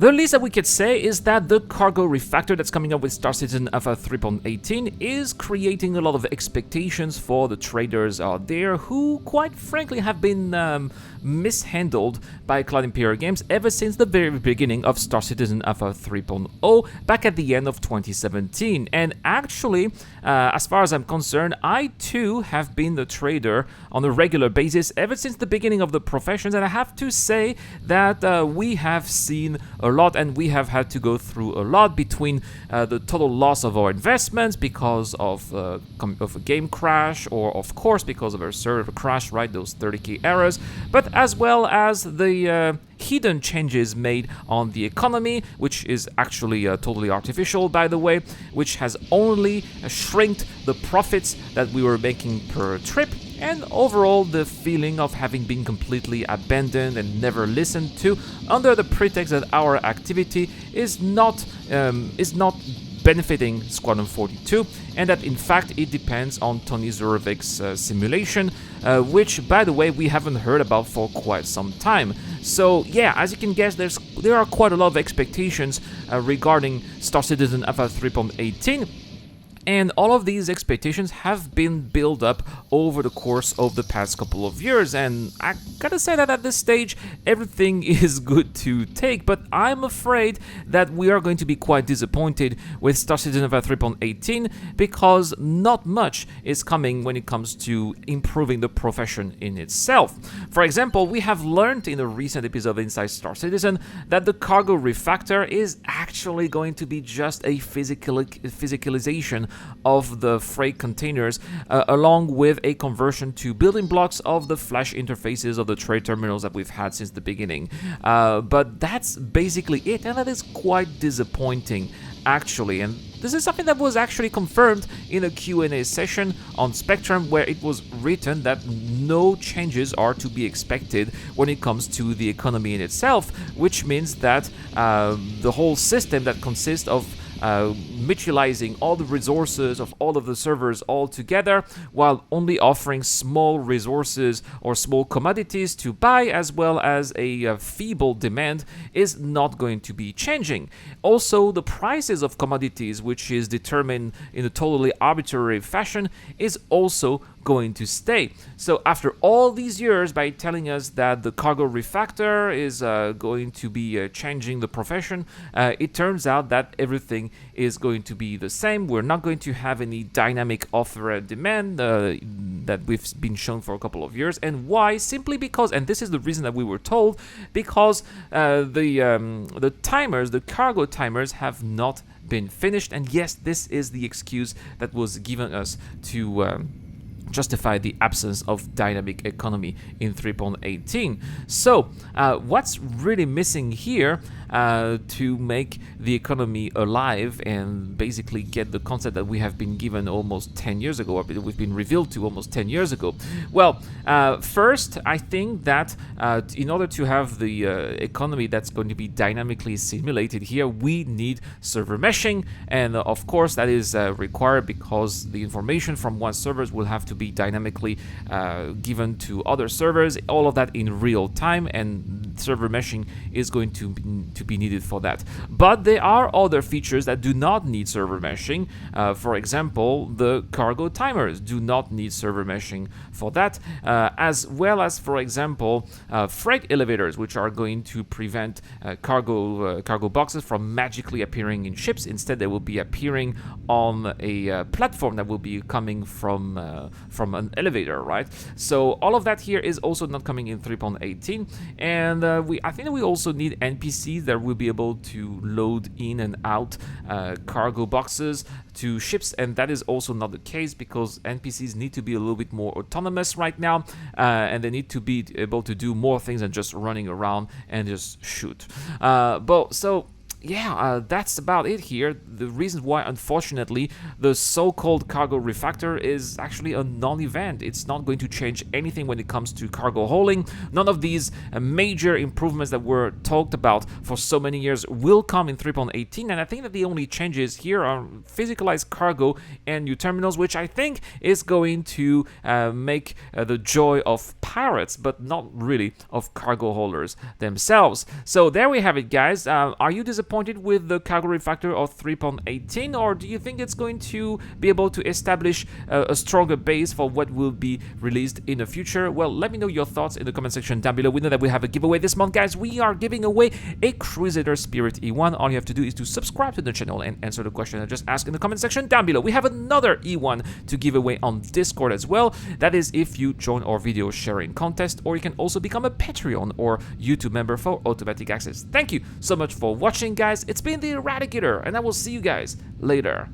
The least that we could say is that the cargo refactor that's coming up with Star Citizen Alpha 3.18 is creating a lot of expectations for the traders out there who, quite frankly, have been mishandled by Cloud Imperial Games ever since the very beginning of Star Citizen Alpha 3.0 back at the end of 2017. And actually, as far as I'm concerned, I too have been the trader on a regular basis ever since the beginning of the professions, and I have to say that we have seen a lot and we have had to go through a lot between the total loss of our investments because of a game crash, or of course because of a server crash, right, those 30k errors, but as well as the hidden changes made on the economy, which is actually totally artificial, by the way, which has only shrinked the profits that we were making per trip, and overall the feeling of having been completely abandoned and never listened to under the pretext that our activity is not benefiting Squadron 42, and that in fact it depends on Tony Zurovic's simulation, which, by the way, we haven't heard about for quite some time. So yeah, as you can guess, there are quite a lot of expectations regarding Star Citizen Alpha 3.18. And all of these expectations have been built up over the course of the past couple of years, and I gotta say that at this stage everything is good to take, but I'm afraid that we are going to be quite disappointed with Star Citizen Alpha 3.18 because not much is coming when it comes to improving the profession in itself. For example, we have learned in a recent episode of Inside Star Citizen that the cargo refactor is actually going to be just a physicalization of the freight containers, along with a conversion to building blocks of the flash interfaces of the trade terminals that we've had since the beginning. But that's basically it, and that is quite disappointing, actually. And this is something that was actually confirmed in a Q&A session on Spectrum, where it was written that no changes are to be expected when it comes to the economy in itself, which means that the whole system that consists of mutualizing all the resources of all of the servers all together, while only offering small resources or small commodities to buy, as well as a feeble demand, is not going to be changing. Also, the prices of commodities, which is determined in a totally arbitrary fashion, is also going to stay. So after all these years, by telling us that the cargo refactor is going to be changing the profession, it turns out that everything is going to be the same. We're not going to have any dynamic offer and demand that we've been shown for a couple of years. And why? Simply because, and this is the reason that we were told, because the timers, the cargo timers, have not been finished. And yes, this is the excuse that was given us to justify the absence of dynamic economy in 3.18. So what's really missing here to make the economy alive and basically get the concept that we have been given almost 10 years ago, or we've been revealed to almost 10 years ago? Well, first, I think that in order to have the economy that's going to be dynamically simulated here, we need server meshing, and of course that is required because the information from one server will have to be dynamically given to other servers, all of that in real time, and server meshing is going to be needed for that. But there are other features that do not need server meshing. For example, the cargo timers do not need server meshing for that, as well as, for example, freight elevators, which are going to prevent cargo boxes from magically appearing in ships. Instead, they will be appearing on a platform that will be coming from an elevator, right? So all of that here is also not coming in 3.18, and I think that we also need NPCs that will be able to load in and out cargo boxes to ships, and that is also not the case because NPCs need to be a little bit more autonomous right now, and they need to be able to do more things than just running around and just shoot. So yeah, that's about it here. The reasons why, unfortunately, the so-called cargo refactor is actually a non-event. It's not going to change anything when it comes to cargo hauling. None of these major improvements that were talked about for so many years will come in 3.18, and I think that the only changes here are physicalized cargo and new terminals, which I think is going to make the joy of pirates, but not really of cargo haulers themselves. So there we have it, guys. Are you disappointed with the cargo refactor of 3.18, or do you think it's going to be able to establish a stronger base for what will be released in the future? Well, let me know your thoughts in the comment section down below. We know that we have a giveaway this month, guys. We are giving away a Crusader Spirit E1. All you have to do is to subscribe to the channel and answer the question I just asked in the comment section down below. We have another E1 to give away on Discord as well. That is if you join our video sharing contest, or you can also become a Patreon or YouTube member for automatic access. Thank you so much for watching, guys. It's been the Eradicator, and I will see you guys later.